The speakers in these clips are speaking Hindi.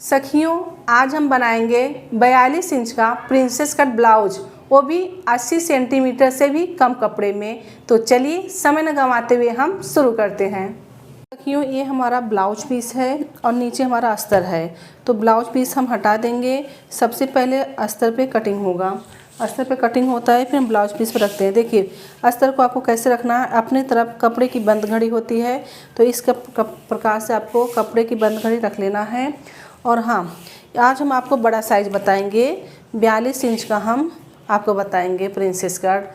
सखियों, आज हम बनाएंगे 42 इंच का प्रिंसेस कट ब्लाउज, वो भी 80 सेंटीमीटर से भी कम कपड़े में। तो चलिए समय न गंवाते हुए हम शुरू करते हैं। सखियों, ये हमारा ब्लाउज पीस है और नीचे हमारा अस्तर है। तो ब्लाउज पीस हम हटा देंगे। सबसे पहले अस्तर पे कटिंग होगा। अस्तर पे कटिंग होता है, फिर हम ब्लाउज पीस पर रखते हैं। देखिए, अस्तर को आपको कैसे रखना है। अपने तरफ कपड़े की बंद घड़ी होती है, तो इस प्रकार से आपको कपड़े की बंद घड़ी रख लेना है। और हाँ, आज हम आपको बड़ा साइज़ बताएंगे। 42 इंच का हम आपको बताएंगे प्रिंसेस कट।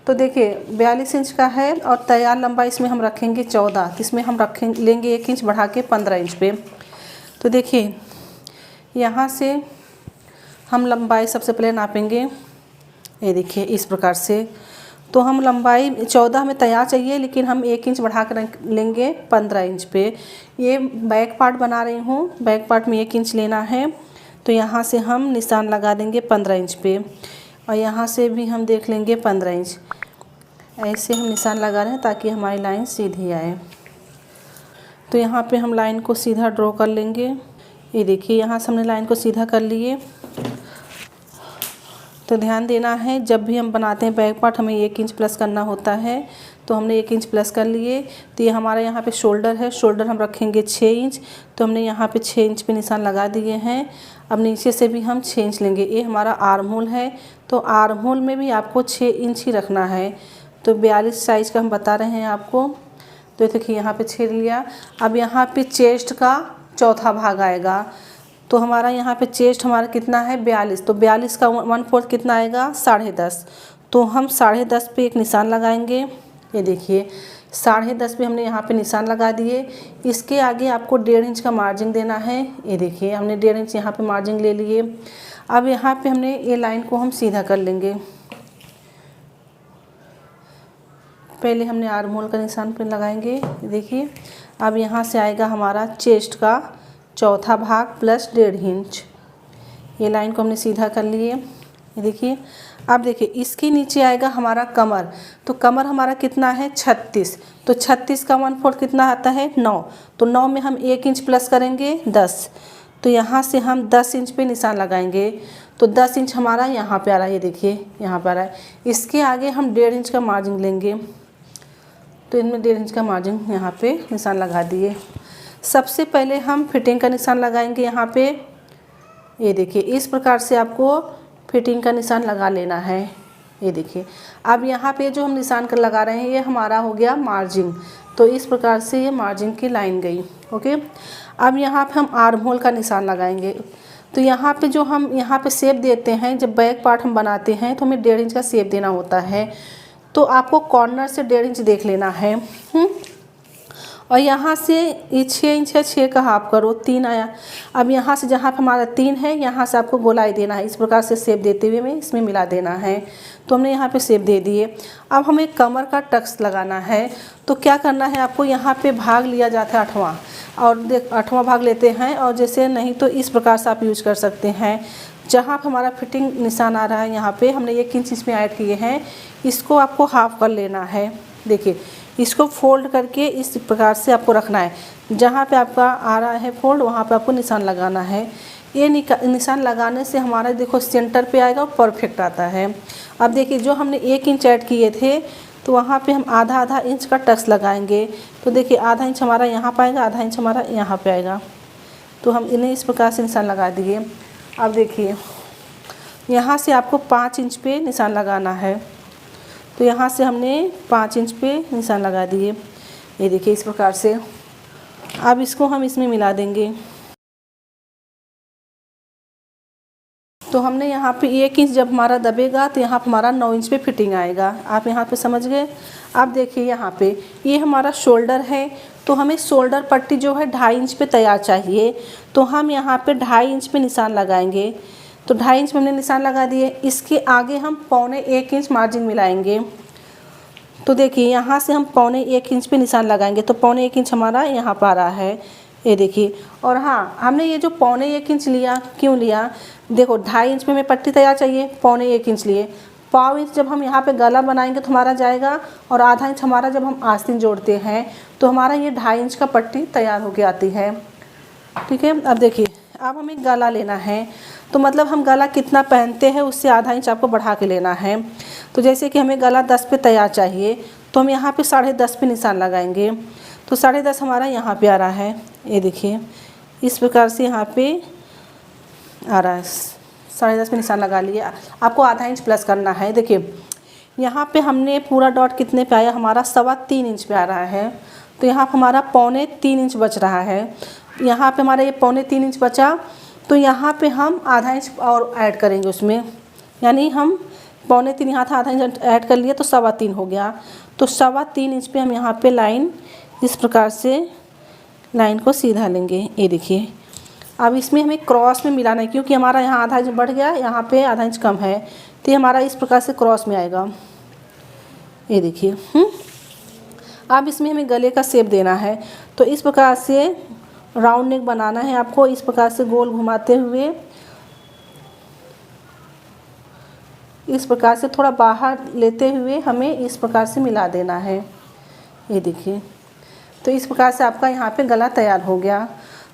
तो देखिए, 42 इंच का है और तैयार लंबाई इसमें हम रखेंगे 14। तो इसमें हम लेंगे 1 इंच बढ़ा के 15 इंच पे। तो देखिए, यहाँ से हम लंबाई सबसे पहले नापेंगे। ये देखिए, इस प्रकार से। तो हम लंबाई 14 में तैयार चाहिए, लेकिन हम 1 इंच बढ़ा कर लेंगे 15 इंच पे। ये बैक पार्ट बना रही हूँ, बैक पार्ट में 1 इंच लेना है। तो यहाँ से हम निशान लगा देंगे 15 इंच पे, और यहाँ से भी हम देख लेंगे 15 इंच। ऐसे हम निशान लगा रहे हैं ताकि हमारी लाइन सीधी आए। तो यहाँ पे हम लाइन को सीधा ड्रॉ कर लेंगे। ये देखिए, यहाँ से हमने लाइन को सीधा कर लिए। तो ध्यान देना है, जब भी हम बनाते हैं बैक पार्ट हमें 1 इंच प्लस करना होता है। तो हमने 1 इंच प्लस कर लिए। तो ये हमारा यहाँ पे शोल्डर है, शोल्डर हम रखेंगे 6 इंच। तो हमने यहाँ पे 6 इंच पे निशान लगा दिए हैं। अब नीचे से भी हम 6 इंच लेंगे। ये हमारा आर्म होल है, तो आर्म होल में भी आपको 6 इंच ही रखना है। तो 42 साइज़ का हम बता रहे हैं आपको। तो देखिए, यहाँ पे 6 लिया। अब यहाँ पे चेस्ट का चौथा भाग आएगा। तो हमारा यहाँ पे चेस्ट हमारा कितना है 42। तो 42 का 1/4 कितना आएगा 10.5। तो हम 10.5 पे एक निशान लगाएंगे। ये देखिए, 10.5 पे हमने यहाँ पे निशान लगा दिए। इसके आगे आपको 1.5 इंच का मार्जिन देना है। ये देखिए, हमने 1.5 इंच यहाँ पे मार्जिन ले लिए। अब यहाँ पे हमने ये लाइन को हम सीधा कर लेंगे। पहले हमने आर्म होल का निशान पे लगाएंगे। देखिए, अब यहाँ से आएगा हमारा चेस्ट का चौथा भाग प्लस 1.5 इंच। ये लाइन को हमने सीधा कर लिए। ये देखिए, अब देखिए, इसके नीचे आएगा हमारा कमर। तो कमर हमारा कितना है 36। तो 36 का 1/4 कितना आता है 9। तो 9 में हम 1 इंच प्लस करेंगे 10। तो यहाँ से हम 10 इंच पे निशान लगाएंगे। तो 10 इंच हमारा यहाँ पे आ रहा है। ये देखिए, यहाँ पे आ रहा है। इसके आगे हम 1.5 इंच का मार्जिन लेंगे। तो इनमें 1.5 इंच का मार्जिन यहाँ पे निशान लगा दिए। सबसे पहले हम फिटिंग का निशान लगाएंगे यहाँ पे। ये देखिए, इस प्रकार से आपको फिटिंग का निशान लगा लेना है। ये देखिए, अब यहाँ पे जो हम निशान कर लगा रहे हैं, ये हमारा हो गया मार्जिन। तो इस प्रकार से ये मार्जिन की लाइन गई। ओके, अब यहाँ पे हम आर्म होल का निशान लगाएंगे। तो यहाँ पे जो हम यहाँ पे शेप देते हैं, जब बैक पार्ट हम बनाते हैं तो हमें 1.5 इंच का शेप देना होता है। तो आपको कॉर्नर से 1.5 इंच देख लेना है। और यहाँ से ये 6 इंच है, 6 का हाफ करो, 3 आया। अब यहाँ से जहाँ पे हमारा 3 है, यहाँ से आपको गोलाई देना है। इस प्रकार से शेप देते हुए हमें इसमें मिला देना है। तो हमने यहाँ पे शेप दे दिए। अब हमें कमर का टक्स लगाना है। तो क्या करना है आपको, यहाँ पे भाग लिया जाता है 8वां, और 8वां भाग लेते हैं। और जैसे नहीं तो इस प्रकार से आप यूज कर सकते हैं। जहाँ पर हमारा फिटिंग निशान आ रहा है, यहाँ पे हमने 1 इंच इसमें ऐड किए हैं। इसको आपको हाफ कर लेना है। देखिए, इसको फोल्ड करके इस प्रकार से आपको रखना है। जहाँ पे आपका आ रहा है फोल्ड, वहाँ पे आपको निशान लगाना है। ये निशान लगाने से हमारा देखो सेंटर पे आएगा और परफेक्ट आता है। अब देखिए, जो हमने 1 इंच ऐड किए थे, तो वहाँ पे हम आधा इंच का टक्स लगाएंगे। तो देखिए, आधा इंच हमारा यहाँ पे आएगा, आधा इंच हमारा यहाँ पे आएगा। तो हम इन्हें इस प्रकार से निशान लगा दिए। अब देखिए, यहाँ से आपको 5 इंच पे निशान लगाना है। तो यहाँ से हमने 5 इंच पे निशान लगा दिए। ये देखिए, इस प्रकार से। अब इसको हम इसमें मिला देंगे। तो हमने यहाँ पे 1 इंच जब हमारा दबेगा, तो यहाँ पे हमारा 9 इंच पे फिटिंग आएगा। आप यहाँ पे समझ गए। अब देखिए, यहाँ पे ये हमारा शोल्डर है। तो हमें शोल्डर पट्टी जो है 2.5 इंच पे तैयार चाहिए। तो हम यहाँ पे 2.5 इंच पे निशान लगाएंगे। तो 2.5 इंच में हमने निशान लगा दिए। इसके आगे हम 1.25 इंच मार्जिन मिलाएंगे। तो देखिए, यहाँ से हम 1.25 इंच पे निशान लगाएंगे। तो 1.25 इंच हमारा यहाँ पर आ रहा है। ये देखिए, और हाँ, हमने ये जो 1.25 इंच लिया, क्यों लिया, देखो 2.5 इंच में हमें पट्टी तैयार चाहिए, 1.25 इंच लिए। 1.25 इंच जब हम यहाँ पे गला बनाएंगे तो हमारा जाएगा, और आधा इंच हमारा जब हम आस्तीन जोड़ते हैं तो हमारा ये 2.5 इंच का पट्टी तैयार होके आती है। ठीक है, अब देखिए, अब हमें गला लेना है, तो मतलब हम गला कितना पहनते हैं उससे आधा इंच आपको बढ़ा के लेना है। तो जैसे कि हमें गला 10 पे तैयार चाहिए, तो हम यहाँ पे 10.5 पे निशान लगाएंगे। तो 10.5 हमारा यहाँ पे आ रहा है, ये देखिए इस प्रकार से यहाँ पे आ रहा है। 10.5 पे निशान लगा लिए, आपको आधा इंच प्लस करना है। देखिए यहाँ पे हमने पूरा डॉट कितने पे आया, हमारा 3.25 इंच पे आ रहा है। तो यहाँ पर हमारा 3.25 इंच बच रहा है। यहाँ पे हमारा ये 3.25 इंच बचा, तो यहाँ पे हम आधा इंच और ऐड करेंगे उसमें, यानी हम 3.25 यहाँ था, आधा इंच ऐड कर लिए तो 3.25 हो गया। तो 3.25 इंच पे हम यहाँ पे लाइन इस प्रकार से लाइन को सीधा लेंगे। ये देखिए अब इसमें हमें क्रॉस में मिलाना है, क्योंकि हमारा यहाँ आधा इंच बढ़ गया, यहाँ पे आधा इंच कम है, तो ये हमारा इस प्रकार से क्रॉस में आएगा। ये देखिए अब इसमें हमें गले का शेप देना है, तो इस प्रकार से राउंड नेक बनाना है आपको। इस प्रकार से गोल घुमाते हुए इस प्रकार से थोड़ा बाहर लेते हुए हमें इस प्रकार से मिला देना है। ये देखिए तो इस प्रकार से आपका यहाँ पे गला तैयार हो गया।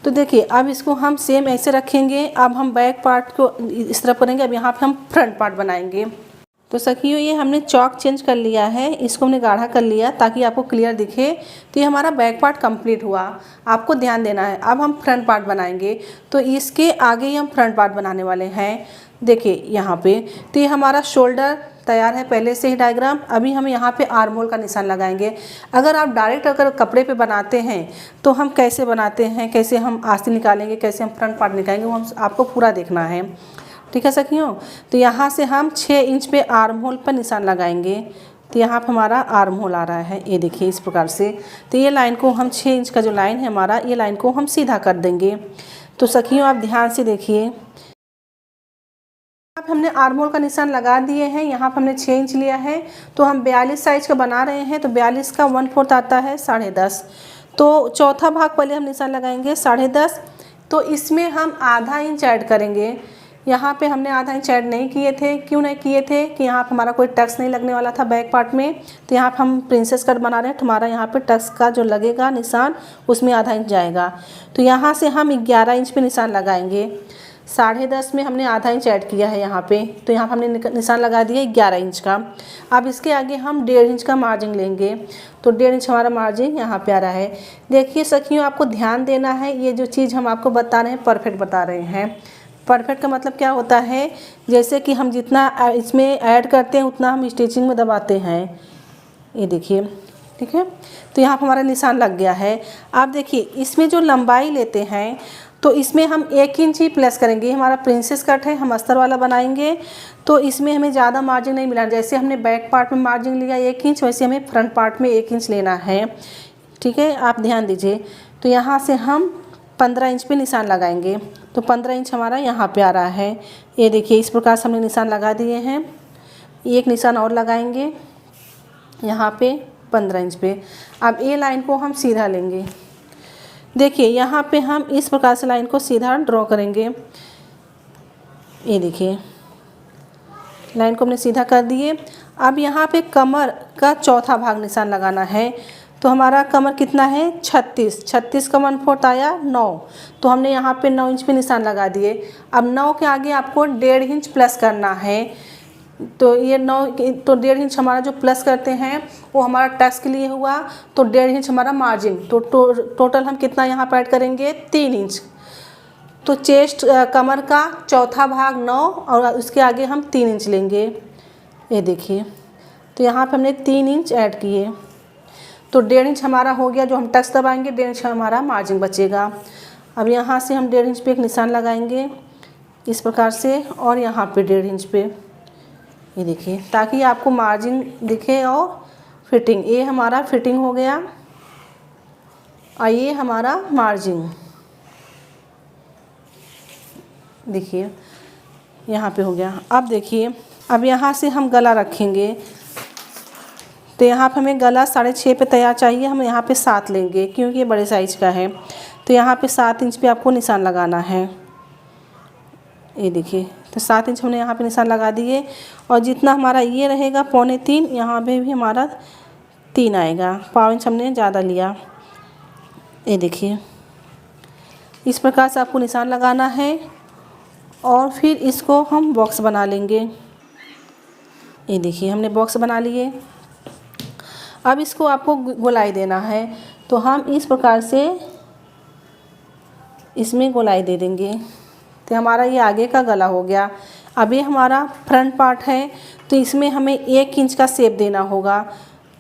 तो देखिए अब इसको हम सेम ऐसे रखेंगे। अब हम बैक पार्ट को इस तरफ करेंगे, अब यहाँ पे हम फ्रंट पार्ट बनाएंगे। तो सखियों ये हमने चौक चेंज कर लिया है, इसको हमने गाढ़ा कर लिया ताकि आपको क्लियर दिखे। तो ये हमारा बैक पार्ट कंप्लीट हुआ, आपको ध्यान देना है। अब हम फ्रंट पार्ट बनाएंगे, तो इसके आगे ही हम फ्रंट पार्ट बनाने वाले हैं। देखिए यहाँ पे तो ये हमारा शोल्डर तैयार है पहले से ही डायग्राम। अभी हम यहाँ पे आर्म होल का निशान लगाएंगे। अगर आप डायरेक्ट अगर कपड़े पे बनाते हैं तो हम कैसे बनाते हैं, कैसे हम आस्तीन निकालेंगे, कैसे हम फ्रंट पार्ट निकालेंगे, वो हम आपको पूरा देखना है। ठीक है सखियों, तो यहाँ से हम 6 इंच पे आर्म होल पर निशान लगाएंगे। तो यहाँ पर हमारा आर्म होल आ रहा है, ये देखिए इस प्रकार से। तो ये लाइन को हम 6 इंच का जो लाइन है हमारा, ये लाइन को हम सीधा कर देंगे। तो सखियों आप ध्यान से देखिए, अब हमने आर्म होल का निशान लगा दिए हैं। यहाँ पर हमने 6 इंच लिया है, तो हम 42 साइज का बना रहे हैं। तो 42 का 1/4 आता है 10.5। तो चौथा भाग पहले हम निशान लगाएंगे 10.5। तो इसमें हम आधा इंच ऐड करेंगे। यहाँ पे हमने आधा इंच ऐड नहीं किए थे, क्यों नहीं किए थे कि यहाँ पर हमारा कोई टक्स नहीं लगने वाला था बैक पार्ट में। तो यहाँ पर हम प्रिंसेस कट बना रहे हैं, तो हमारा यहाँ पे टक्स का जो लगेगा निशान उसमें आधा इंच जाएगा। तो यहाँ से हम 11 इंच पे निशान लगाएंगे। 10.5 में हमने आधा इंच ऐड किया है यहाँ पे, तो यहाँ पर हमने निशान लगा दिया 11 इंच का। अब इसके आगे हम 1.5 इंच का मार्जिन लेंगे। तो 1.5 इंच हमारा मार्जिन यहाँ पे आ रहा है। देखिए सखियों आपको ध्यान देना है, ये जो चीज़ हम आपको बता रहे हैं परफेक्ट बता रहे हैं। परफेक्ट का मतलब क्या होता है, जैसे कि हम जितना इसमें ऐड करते हैं उतना हम स्टिचिंग में दबाते हैं। ये देखिए ठीक है, तो यहाँ पर हमारा निशान लग गया है। आप देखिए इसमें जो लंबाई लेते हैं तो इसमें हम 1 इंच ही प्लस करेंगे। ये हमारा प्रिंसेस कट है, हम अस्तर वाला बनाएंगे, तो इसमें हमें ज़्यादा मार्जिन नहीं मिला। जैसे हमने बैक पार्ट में मार्जिन लिया 1 इंच, वैसे हमें फ्रंट पार्ट में 1 इंच लेना है। ठीक है, आप ध्यान दीजिए। तो यहाँ से हम 15 इंच पे निशान लगाएंगे। तो 15 इंच हमारा यहाँ पे आ रहा है। ये देखिए इस प्रकार से हमने निशान लगा दिए हैं। एक निशान और लगाएंगे यहाँ पे 15 इंच पे। अब ये लाइन को हम सीधा लेंगे। देखिए यहाँ पे हम इस प्रकार से लाइन को सीधा ड्रॉ करेंगे। ये देखिए लाइन को हमने सीधा कर दिए। अब यहाँ पे कमर का चौथा भाग निशान लगाना है। तो हमारा कमर कितना है 36 का 1/4 आया 9। तो हमने यहाँ पे 9 इंच पे निशान लगा दिए। अब 9 के आगे आपको 1.5 इंच प्लस करना है। तो ये 9 तो 1.5 इंच हमारा जो प्लस करते हैं वो हमारा टक्स के लिए हुआ। तो 1.5 इंच हमारा मार्जिन। तो टोटल हम कितना यहाँ पर ऐड करेंगे 3 इंच। तो चेस्ट कमर का चौथा भाग 9 और उसके आगे हम 3 इंच लेंगे। ये देखिए तो यहाँ पर हमने 3 इंच ऐड किए। तो 1.5 इंच हमारा हो गया, जो हम टक्स दबाएंगे 1.5 इंच हमारा मार्जिन बचेगा। अब यहाँ से हम 1.5 इंच पे एक निशान लगाएंगे इस प्रकार से, और यहाँ पे 1.5 इंच पे। ये देखिए ताकि आपको मार्जिन दिखे और फिटिंग। ये हमारा फिटिंग हो गया और ये हमारा मार्जिन देखिए यहाँ पे हो गया। अब देखिए अब यहाँ से हम गला रखेंगे। तो यहाँ पे हमें गला 6.5 पे तैयार चाहिए, हम यहाँ पे 7 लेंगे क्योंकि ये बड़े साइज का है। तो यहाँ पे 7 इंच पे आपको निशान लगाना है। ये देखिए तो 7 इंच हमने यहाँ पे निशान लगा दिए। और जितना हमारा ये रहेगा 2.25, यहाँ पे भी हमारा 3 आएगा। 1/4 इंच हमने ज़्यादा लिया। ये देखिए इस प्रकार से आपको निशान लगाना है और फिर इसको हम बॉक्स बना लेंगे। ये देखिए हमने बॉक्स बना लिए। अब इसको आपको गोलाई देना है, तो हम इस प्रकार से इसमें गोलाई दे देंगे। तो हमारा ये आगे का गला हो गया। अब ये हमारा फ्रंट पार्ट है, तो इसमें हमें 1 इंच का शेप देना होगा।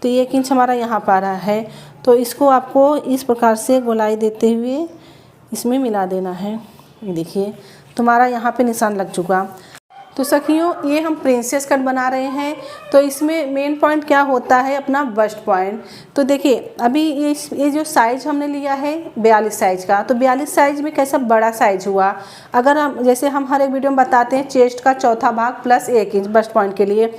तो 1 इंच हमारा यहाँ पर आ रहा है, तो इसको आपको इस प्रकार से गोलाई देते हुए इसमें मिला देना है। ये देखिए तुम्हारा यहाँ पे निशान लग चुका। तो सखियों, ये हम प्रिंसेस कट बना रहे हैं, तो इसमें मेन पॉइंट क्या होता है, अपना बस्ट पॉइंट। तो देखिए अभी ये जो साइज हमने लिया है 42 साइज का, तो 42 साइज में कैसा बड़ा साइज हुआ। अगर हम जैसे हम हर एक वीडियो में बताते हैं चेस्ट का चौथा भाग प्लस 1 इंच बस्ट पॉइंट के लिए,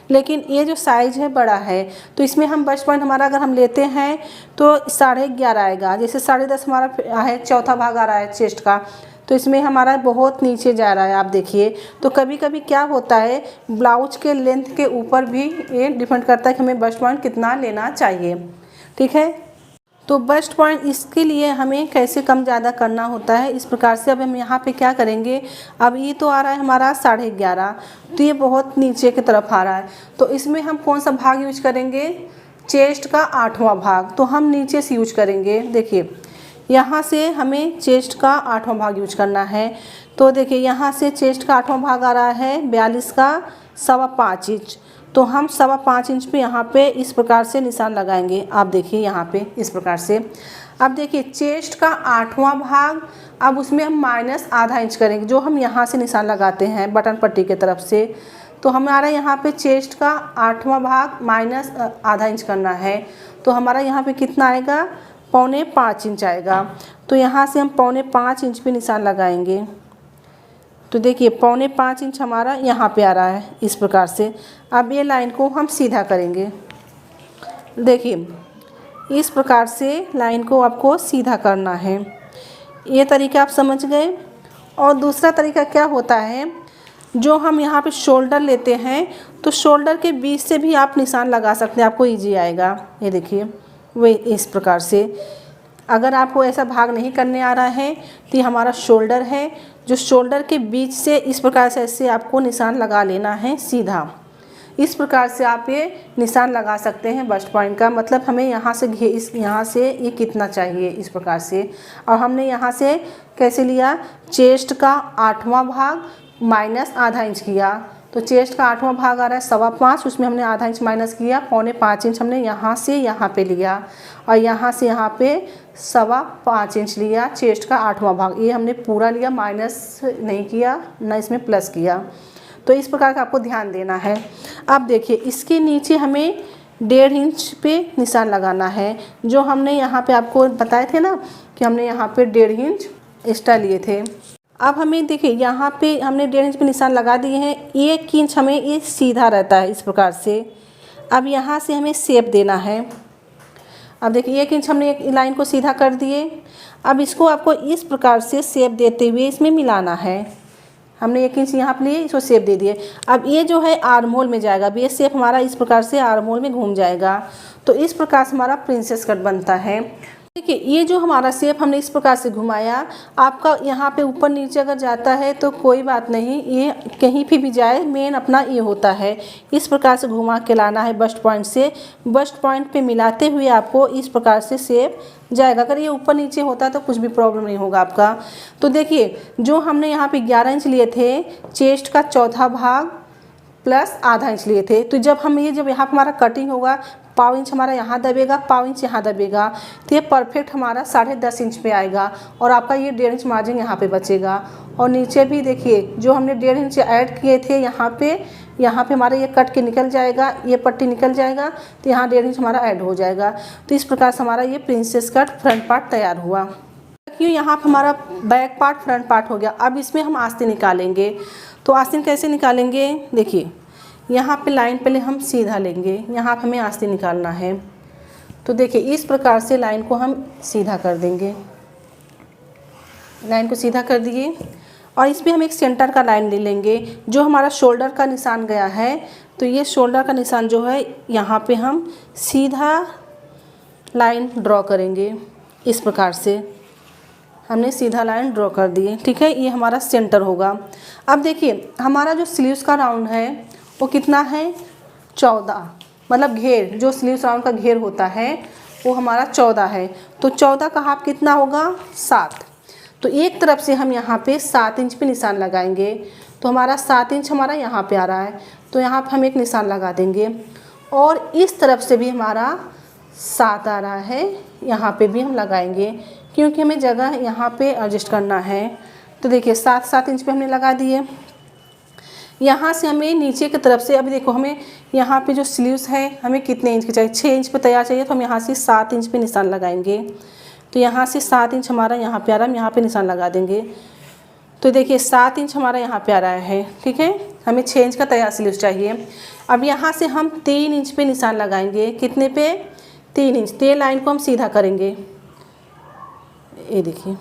लेकिन ये जो साइज़ है बड़ा है, तो इसमें हम बस्ट पॉइंट हमारा अगर हम लेते हैं तो 11.5 आएगा। जैसे 10.5 हमारा है, चौथा भाग आ रहा है चेस्ट का, तो इसमें हमारा बहुत नीचे जा रहा है। आप देखिए, तो कभी कभी क्या होता है, ब्लाउज के लेंथ के ऊपर भी ये डिपेंड करता है कि हमें बस्ट पॉइंट कितना लेना चाहिए। ठीक है, तो बस्ट पॉइंट इसके लिए हमें कैसे कम ज़्यादा करना होता है, इस प्रकार से। अब हम यहाँ पे क्या करेंगे, अब ये तो आ रहा है हमारा 11.5, तो ये बहुत नीचे की तरफ आ रहा है, तो इसमें हम कौन सा भाग यूज करेंगे, चेस्ट का 8वां भाग। तो हम नीचे से यूज करेंगे। देखिए यहाँ से हमें चेस्ट का 8वां भाग यूज करना है। तो देखिए यहाँ से चेस्ट का 8वां भाग आ रहा है 42 का 5.25 इंच, तो हम 5.25 इंच पे यहाँ पे इस प्रकार से निशान लगाएंगे। आप देखिए यहाँ पे इस प्रकार से। अब देखिए चेस्ट का 8वां भाग, अब उसमें हम -0.5 इंच करेंगे, जो हम यहाँ से निशान लगाते हैं बटन पट्टी की तरफ से। तो हमारा यहाँ पे चेस्ट का 8वां भाग -0.5 इंच करना है, तो हमारा यहाँ पे कितना आएगा, 4.25 इंच आएगा। तो यहाँ से हम 4.25 इंच पे निशान लगाएंगे। तो देखिए 4.25 इंच हमारा यहाँ पे आ रहा है इस प्रकार से। अब ये लाइन को हम सीधा करेंगे। देखिए इस प्रकार से लाइन को आपको सीधा करना है। ये तरीका आप समझ गए। और दूसरा तरीका क्या होता है, जो हम यहाँ पे शोल्डर लेते हैं, तो शोल्डर के बीच से भी आप निशान लगा सकते हैं, आपको ईजी आएगा। ये देखिए वही इस प्रकार से। अगर आपको ऐसा भाग नहीं करने आ रहा है, तो ये हमारा शोल्डर है, जो शोल्डर के बीच से इस प्रकार से ऐसे आपको निशान लगा लेना है सीधा। इस प्रकार से आप ये निशान लगा सकते हैं बस्ट पॉइंट का। मतलब हमें यहाँ से यहाँ से ये कितना चाहिए इस प्रकार से। और हमने यहाँ से कैसे लिया, चेस्ट का 8वां भाग -0.5 इंच किया। तो चेस्ट का 8वां भाग आ रहा है 5.25, उसमें हमने 0.5 इंच माइनस किया, 4.25 इंच हमने यहाँ से यहाँ पे लिया, और यहाँ से यहाँ पे 5.25 इंच लिया चेस्ट का 8वां भाग। ये हमने पूरा लिया, माइनस नहीं किया ना इसमें प्लस किया। तो इस प्रकार का आपको ध्यान देना है। अब देखिए इसके नीचे हमें 1.5 इंच पे निशान लगाना है, जो हमने यहाँ पे आपको बताए थे ना कि हमने यहाँ पे 1.5 इंच एक्स्ट्रा लिए थे। अब हमें देखिए यहाँ पे हमने 1.5 इंच पे निशान लगा दिए हैं। 1 इंच हमें ये सीधा रहता है इस प्रकार से। अब यहाँ से हमें शेप देना है। अब देखिए 1 इंच हमने एक लाइन को सीधा कर दिए। अब इसको आपको इस प्रकार से शेप देते हुए इसमें मिलाना है। हमने 1 इंच यहाँ पे लिए, इसको शेप दे दिए। अब ये जो है आर्म होल में जाएगा, अब ये शेप हमारा इस प्रकार से आर्म होल में घूम जाएगा। तो इस प्रकार से हमारा प्रिंसेस कट बनता है। देखिए ये जो हमारा शेप हमने इस प्रकार से घुमाया, आपका यहाँ पे ऊपर नीचे अगर जाता है तो कोई बात नहीं, ये कहीं भी जाए, मेन अपना ये होता है। इस प्रकार से घुमा के लाना है बस्ट पॉइंट से। बस्ट पॉइंट पे मिलाते हुए आपको इस प्रकार से शेप जाएगा। अगर ये ऊपर नीचे होता है तो कुछ भी प्रॉब्लम नहीं होगा आपका। तो देखिए जो हमने यहाँ पे 11 इंच लिए थे, चेस्ट का चौथा भाग प्लस आधा इंच लिए थे। तो जब हम जब यहाँ हमारा कटिंग होगा, 1/4 इंच हमारा यहाँ दबेगा, 1/4 इंच यहाँ दबेगा, तो ये परफेक्ट हमारा 10.5 इंच पे आएगा। और आपका ये 1.5 इंच मार्जिन यहाँ पे बचेगा। और नीचे भी देखिए जो हमने 1.5 इंच ऐड किए थे यहाँ पे हमारा ये कट के निकल जाएगा, ये पट्टी निकल जाएगा, तो यहाँ 1.5 इंच हमारा ऐड हो जाएगा। तो इस प्रकार से हमारा ये प्रिंसेस कट फ्रंट पार्ट तैयार हुआ। क्यों यहाँ पर हमारा बैक पार्ट फ्रंट पार्ट हो गया। अब इसमें हम आस्तीन निकालेंगे। तो आस्तीन कैसे निकालेंगे, देखिए यहाँ पे लाइन पहले हम सीधा लेंगे, यहाँ पे हमें आस्तीन निकालना है। तो देखिए इस प्रकार से लाइन को हम सीधा कर देंगे। लाइन को सीधा कर दिए और इस पर हम एक सेंटर का लाइन ले लेंगे। जो हमारा शोल्डर का निशान गया है, तो ये शोल्डर का निशान जो है यहाँ पे हम सीधा लाइन ड्रॉ करेंगे इस प्रकार से। हमने सीधा लाइन ड्रॉ कर दिए। ठीक है, ये हमारा सेंटर होगा। अब देखिए हमारा जो स्लीव्स का राउंड है वो कितना है, 14, मतलब घेर, जो स्लीव्स राउंड का घेर होता है वो हमारा 14 है। तो 14 का हाफ कितना होगा, 7। तो एक तरफ से हम यहाँ पे 7 इंच पे निशान लगाएंगे। तो हमारा 7 इंच हमारा यहाँ पे आ रहा है, तो यहाँ पे हम एक निशान लगा देंगे। और इस तरफ से भी हमारा 7 आ रहा है, यहाँ पे भी हम लगाएंगे, क्योंकि हमें जगह यहाँ पे एडजस्ट करना है। तो देखिए 7 इंच पे हमने लगा दिए। यहाँ से हमें नीचे की तरफ से, अभी देखो हमें यहाँ पे जो स्लीव्स है हमें कितने इंच के चाहिए, 6 इंच पे तैयार चाहिए, तो हम यहाँ से 7 इंच पे निशान लगाएंगे। तो यहाँ से 7 इंच हमारा यहाँ पे आ रहा है, हम यहाँ पे निशान लगा देंगे। तो देखिए 7 इंच हमारा यहाँ पे आ रहा है। ठीक है, हमें 6 इंच का तैयार स्लीव्स चाहिए। अब यहाँ से हम 3 इंच पे निशान लगाएंगे। कितने पे, 3 इंच। तो ये लाइन को हम सीधा करेंगे। ये देखिए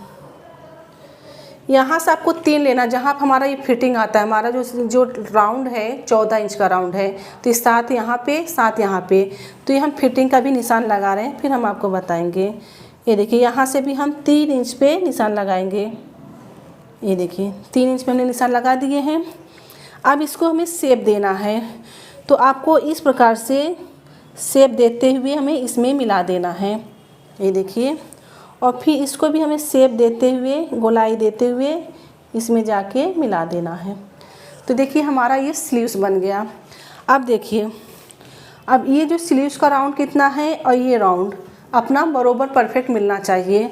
यहाँ से आपको 3 लेना, जहाँ पर हमारा ये फिटिंग आता है। हमारा जो राउंड है 14 इंच का राउंड है, तो ये 7 यहाँ पे, 7 यहाँ पे। तो ये हम फिटिंग का भी निशान लगा रहे हैं, फिर हम आपको बताएंगे। ये देखिए यहाँ से भी हम 3 इंच पे निशान लगाएंगे। ये देखिए 3 इंच पे हमने निशान लगा दिए हैं। अब इसको हमें शेप देना है, तो आपको इस प्रकार से शेप देते हुए हमें इसमें मिला देना है। ये देखिए, और फिर इसको भी हमें शेप देते हुए, गोलाई देते हुए इसमें जाके मिला देना है। तो देखिए हमारा ये स्लीव्स बन गया। अब देखिए, अब ये जो स्लीव्स का राउंड कितना है और ये राउंड अपना बरोबर परफेक्ट मिलना चाहिए।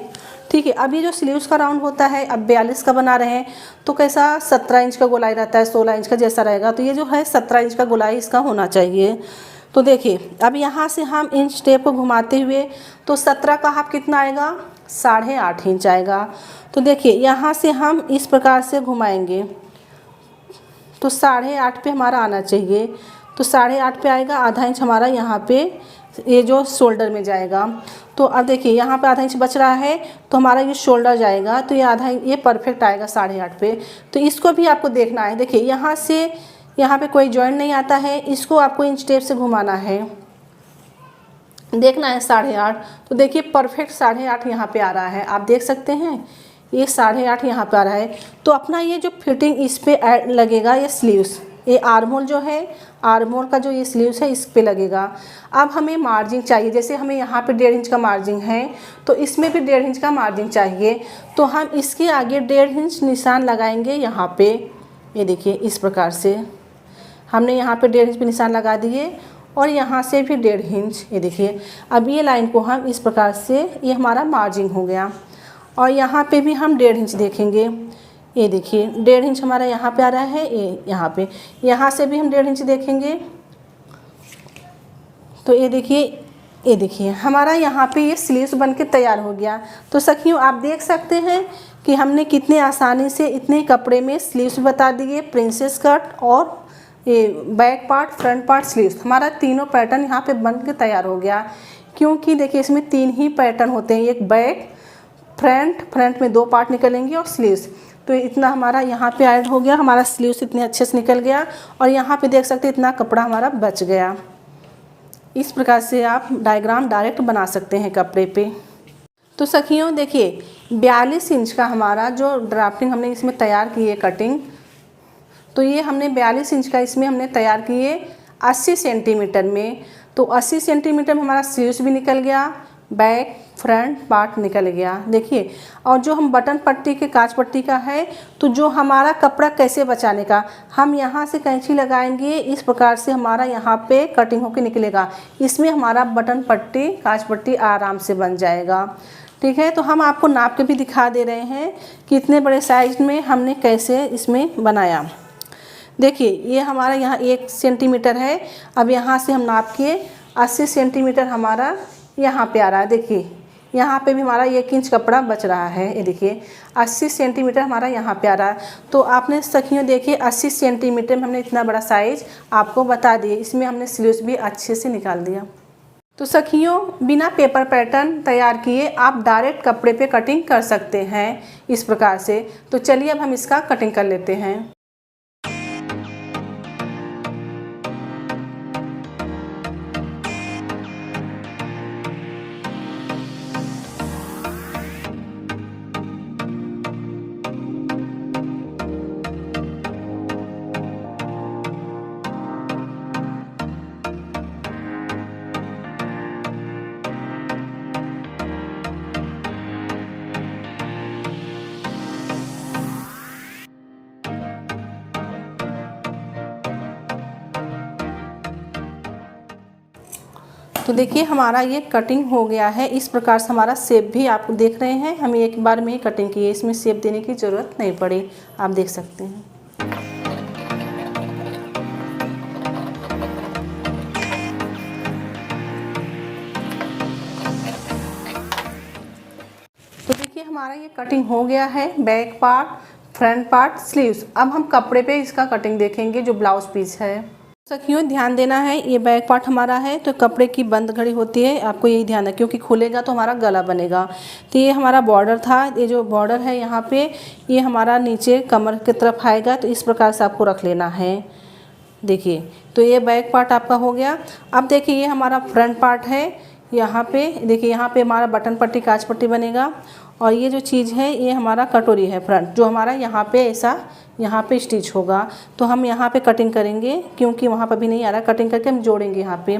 ठीक है, अब ये जो स्लीव्स का राउंड होता है, अब 42 का बना रहे हैं, तो कैसा 17 इंच का गोलाई रहता है, 16 इंच का जैसा रहेगा, तो ये जो है 17 इंच का गोलाई इसका होना चाहिए। तो देखिए अब यहाँ से हम इंच टेप को घुमाते हुए, तो 17 का हाफ कितना आएगा, 8.5 इंच आएगा। तो देखिए यहाँ से हम इस प्रकार से घुमाएंगे, तो 8.5 पे हमारा आना चाहिए। तो 8.5 पे आएगा, आधा इंच हमारा यहाँ पे ये जो शोल्डर में जाएगा। तो अब देखिए यहाँ पे आधा इंच बच रहा है, तो हमारा ये शोल्डर जाएगा, तो ये आधा, ये परफेक्ट आएगा 8.5 पे। तो इसको भी आपको देखना है। देखिए यहाँ से यहाँ पे कोई जॉइंट नहीं आता है, इसको आपको इंच टेप से घुमाना है, देखना है 8.5। तो देखिए परफेक्ट 8.5 यहाँ पे आ रहा है, आप देख सकते हैं ये 8.5 यहाँ पे आ रहा है। तो अपना ये जो फिटिंग इस पे लगेगा, ये स्लीव्स, ये आर्मोल जो है, आर्मोल का जो ये स्लीव्स है इस पे लगेगा। अब हमें मार्जिन चाहिए, जैसे हमें यहाँ पे 1.5 इंच का मार्जिन है, तो इसमें भी 1.5 इंच का मार्जिन चाहिए। तो हम इसके आगे 1.5 इंच निशान लगाएंगे यहाँ पे। ये देखिए इस प्रकार से हमने यहाँ पे 1.5 इंच पे निशान लगा दिए, और यहाँ से भी 1.5 इंच। ये देखिए अब ये लाइन को हम इस प्रकार से, ये हमारा मार्जिन हो गया। और यहाँ पे भी हम 1.5 इंच देखेंगे। ये देखिए 1.5 इंच हमारा यहाँ पे आ रहा है, ये यहाँ पे, यहाँ से भी हम 1.5 इंच देखेंगे। तो ये देखिए हमारा यहाँ पे ये स्लीव्स बन के तैयार हो गया। तो सखियों आप देख सकते हैं कि हमने कितने आसानी से इतने कपड़े में स्लीव्स बता दिए, प्रिंसेस कट और ये back part, front part, sleeves, हमारा तीनों पैटर्न यहाँ पे बन के तैयार हो गया। क्योंकि देखिए इसमें 3 ही पैटर्न होते हैं, एक बैक, फ्रंट में 2 पार्ट निकलेंगे और स्लीव्स। तो इतना हमारा यहाँ पे ऐड हो गया, हमारा स्लीव्स इतने अच्छे से निकल गया, और यहाँ पे देख सकते हैं इतना कपड़ा हमारा बच गया। इस प्रकार से आप डायग्राम डायरेक्ट बना सकते हैं कपड़े पे। तो सखियों देखिए 42 इंच का हमारा जो ड्राफ्टिंग हमने इसमें तैयार की है कटिंग, तो ये हमने 42 इंच का इसमें हमने तैयार किए 80 सेंटीमीटर में। तो 80 सेंटीमीटर में हमारा स्लीव्स भी निकल गया, बैक फ्रंट पार्ट निकल गया। देखिए, और जो हम बटन पट्टी के काज पट्टी का है, तो जो हमारा कपड़ा कैसे बचाने का, हम यहाँ से कैंची लगाएंगे, इस प्रकार से हमारा यहाँ पे कटिंग होके निकलेगा। इसमें हमारा बटन पट्टी काज पट्टी आराम से बन जाएगा। ठीक है, तो हम आपको नाप के भी दिखा दे रहे हैं कि इतने बड़े साइज में हमने कैसे इसमें बनाया। देखिए ये हमारा यहाँ 1 सेंटीमीटर है। अब यहाँ से हम नाप के 80 सेंटीमीटर हमारा यहाँ पे आ रहा है। देखिए यहाँ पे भी हमारा 1 इंच कपड़ा बच रहा है। ये देखिए 80 सेंटीमीटर हमारा यहाँ पे आ रहा है। तो आपने सखियों देखिए 80 सेंटीमीटर में हमने इतना बड़ा साइज़ आपको बता दिए। इसमें हमने स्लीव्स भी अच्छे से निकाल दिया। तो सखियों बिना पेपर पैटर्न तैयार किए आप डायरेक्ट कपड़े पे कटिंग कर सकते हैं इस प्रकार से। तो चलिए अब हम इसका कटिंग कर लेते हैं। तो देखिए हमारा ये कटिंग हो गया है। इस प्रकार से हमारा शेप भी आप देख रहे हैं, हमें एक बार में ही कटिंग की है, इसमें शेप देने की ज़रूरत नहीं पड़ी, आप देख सकते हैं। तो देखिए हमारा ये कटिंग हो गया है, back part, front part, sleeves. अब हम कपड़े पे इसका कटिंग देखेंगे जो ब्लाउज पीस है। सखियों ध्यान देना है, ये बैक पार्ट हमारा है तो कपड़े की बंद घड़ी होती है, आपको यही ध्यान है क्योंकि खुलेगा तो हमारा गला बनेगा। तो ये हमारा बॉर्डर था, ये जो बॉर्डर है यहाँ पे ये हमारा नीचे कमर की तरफ आएगा, तो इस प्रकार से आपको रख लेना है। देखिए तो ये बैक पार्ट आपका हो गया। अब देखिए ये हमारा फ्रंट पार्ट है, यहाँ पे देखिए यहाँ पे हमारा बटन पट्टी काज पट्टी बनेगा और ये जो चीज़ है ये हमारा कटोरी है फ्रंट, जो हमारा यहाँ पे ऐसा यहाँ पे स्टिच होगा। तो हम यहाँ पे कटिंग करेंगे क्योंकि वहाँ पर भी नहीं आ रहा, कटिंग करके हम जोड़ेंगे यहाँ पे।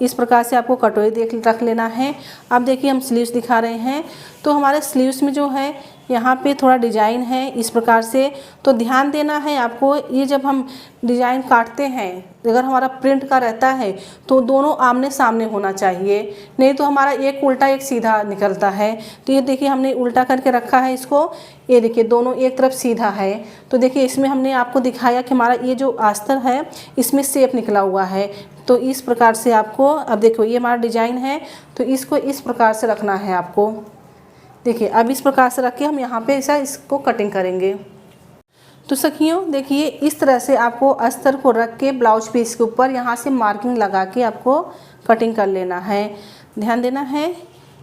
इस प्रकार से आपको कटोरी रख लेना है। अब देखिए हम स्लीव्स दिखा रहे हैं, तो हमारे स्लीव्स में जो है यहाँ पे थोड़ा डिजाइन है इस प्रकार से, तो ध्यान देना है आपको। ये जब हम डिजाइन काटते हैं अगर हमारा प्रिंट का रहता है तो दोनों आमने सामने होना चाहिए, नहीं तो हमारा एक उल्टा एक सीधा निकलता है। तो ये देखिए हमने उल्टा करके रखा है इसको, ये देखिए दोनों एक तरफ सीधा है। तो देखिए इसमें हमने आपको दिखाया कि हमारा ये जो अस्तर है इसमें शेप निकला हुआ है। तो इस प्रकार से आपको, अब देखो ये हमारा डिजाइन है तो इसको इस प्रकार से रखना है आपको। देखिए अब इस प्रकार से रख के हम यहाँ पे ऐसा इसको कटिंग करेंगे। तो सखियों देखिए इस तरह से आपको अस्तर को रख के ब्लाउज पीस के ऊपर यहाँ से मार्किंग लगा के आपको कटिंग कर लेना है। ध्यान देना है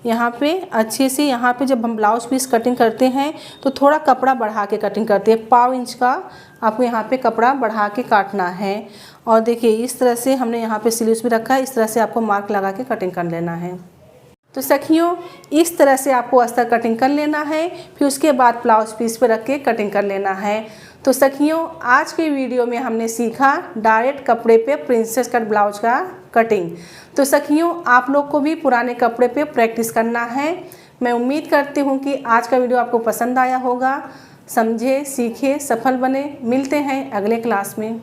यहाँ पे अच्छे से, यहाँ पे जब हम ब्लाउज पीस कटिंग करते हैं तो थोड़ा कपड़ा बढ़ा के कटिंग करते हैं, 1/4 इंच का आपको यहाँ पे कपड़ा बढ़ा के काटना है। और देखिए इस तरह से हमने यहाँ पे स्लीव्स भी रखा है, इस तरह से आपको मार्क लगा के कटिंग कर लेना है। तो सखियों इस तरह से आपको अस्तर कटिंग कर लेना है, फिर उसके बाद ब्लाउज पीस पे रख के कटिंग कर लेना है। तो सखियों आज के वीडियो में हमने सीखा डायरेक्ट कपड़े पे प्रिंसेस कट ब्लाउज का कटिंग। तो सखियों आप लोग को भी पुराने कपड़े पे प्रैक्टिस करना है। मैं उम्मीद करती हूँ कि आज का वीडियो आपको पसंद आया होगा। समझे, सीखे, सफल बने। मिलते हैं अगले क्लास में।